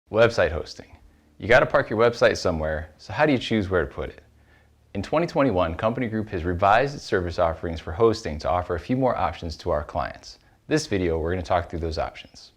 Website hosting. You got to park your website somewhere, so how do you choose where to put it? In 2021, Company Group has revised its service offerings for hosting to offer a few more options to our clients. This video, we're going to talk through those options.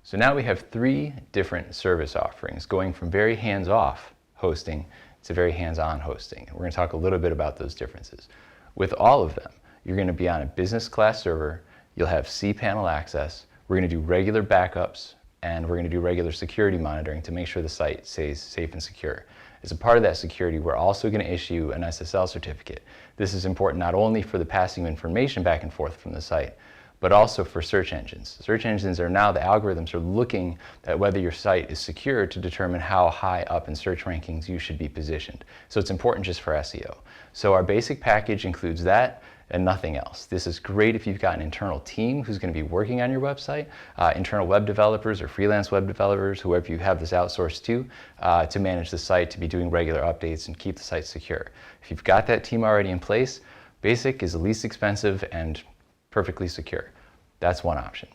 So now we have three different service offerings going from very hands-off hosting to very hands-on hosting. We're going to talk a little bit about those differences. With all of them, you're going to be on a business class server, you'll have cPanel access, we're going to do regular backups, and we're going to do regular security monitoring to make sure the site stays safe and secure. As a part of that security, we're also going to issue an SSL certificate. This is important not only for the passing of information back and forth from the site, but also for search engines. Search engines are now, the algorithms are looking at whether your site is secure to determine how high up in search rankings you should be positioned. So it's important just for SEO. So our basic package includes that and nothing else. This is great if you've got an internal team who's going to be working on your website, internal web developers or freelance web developers, whoever you have this outsourced to manage the site, to be doing regular updates and keep the site secure. If you've got that team already in place, basic is the least expensive and perfectly secure. That's one option.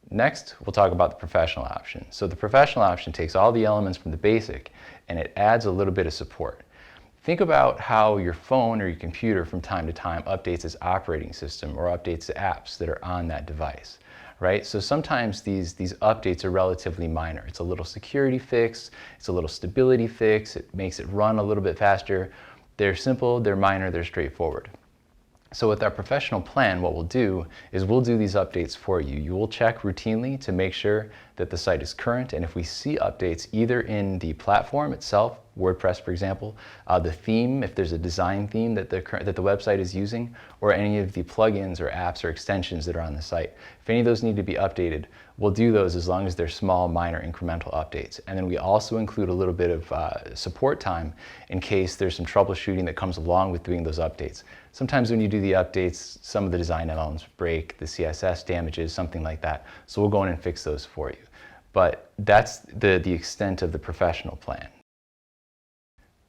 Next, we'll talk about the professional option. So the professional option takes all the elements from the basic and it adds a little bit of support. Think about how your phone or your computer from time to time updates its operating system or updates the apps that are on that device, right? So sometimes these updates are relatively minor. It's a little security fix, it's a little stability fix, it makes it run a little bit faster. They're simple, they're minor, they're straightforward. So with our professional plan, what we'll do is we'll do these updates for you. You will check routinely to make sure that the site is current, and if we see updates either in the platform itself, WordPress for example, the theme, if there's a design theme that the website is using, or any of the plugins or apps or extensions that are on the site, if any of those need to be updated, we'll do those as long as they're small, minor, incremental updates. And then we also include a little bit of support time in case there's some troubleshooting that comes along with doing those updates. Sometimes when you do the updates, some of the design elements break, the CSS damages, something like that. So we'll go in and fix those for you. But that's the extent of the professional plan.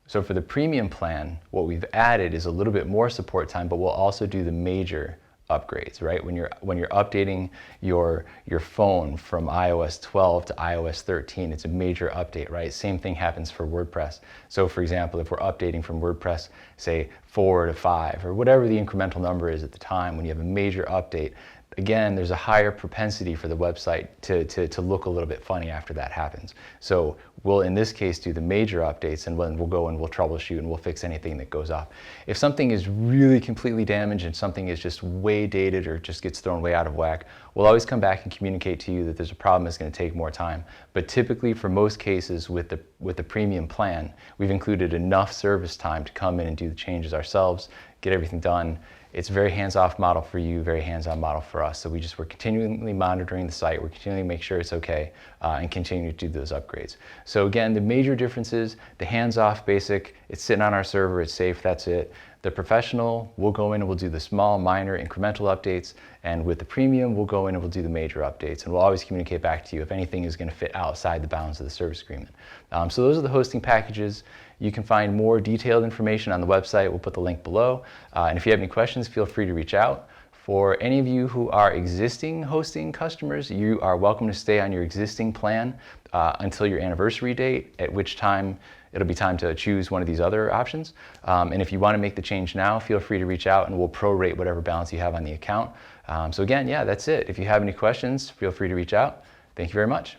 So for the premium plan, what we've added is a little bit more support time, but we'll also do the major upgrades, right? When you're updating your phone from iOS 12 to iOS 13, it's a major update, right? Same thing happens for WordPress. So for example, if we're updating from WordPress, say 4 to 5, or whatever the incremental number is at the time, when you have a major update, again, there's a higher propensity for the website to look a little bit funny after that happens. So we'll, in this case, do the major updates, and then we'll go and we'll troubleshoot and we'll fix anything that goes off. If something is really completely damaged and something is just way dated or just gets thrown way out of whack, we'll always come back and communicate to you that there's a problem that's going to take more time. But typically, for most cases with the premium plan, we've included enough service time to come in and do the changes ourselves, get everything done. It's a very hands-off model for you, very hands-on model for us. So we're continually monitoring the site, we're continuing to make sure it's okay, and continue to do those upgrades. So again, the major differences, the hands-off basic, it's sitting on our server, it's safe, that's it. The professional, we'll go in and we'll do the small, minor, incremental updates, and with the premium, we'll go in and we'll do the major updates, and we'll always communicate back to you if anything is going to fit outside the bounds of the service agreement. So those are the hosting packages. You can find more detailed information on the website. We'll put the link below. And if you have any questions, feel free to reach out. For any of you who are existing hosting customers, you are welcome to stay on your existing plan until your anniversary date, at which time it'll be time to choose one of these other options. And if you want to make the change now, feel free to reach out and we'll prorate whatever balance you have on the account. So again, yeah, that's it. If you have any questions, feel free to reach out. Thank you very much.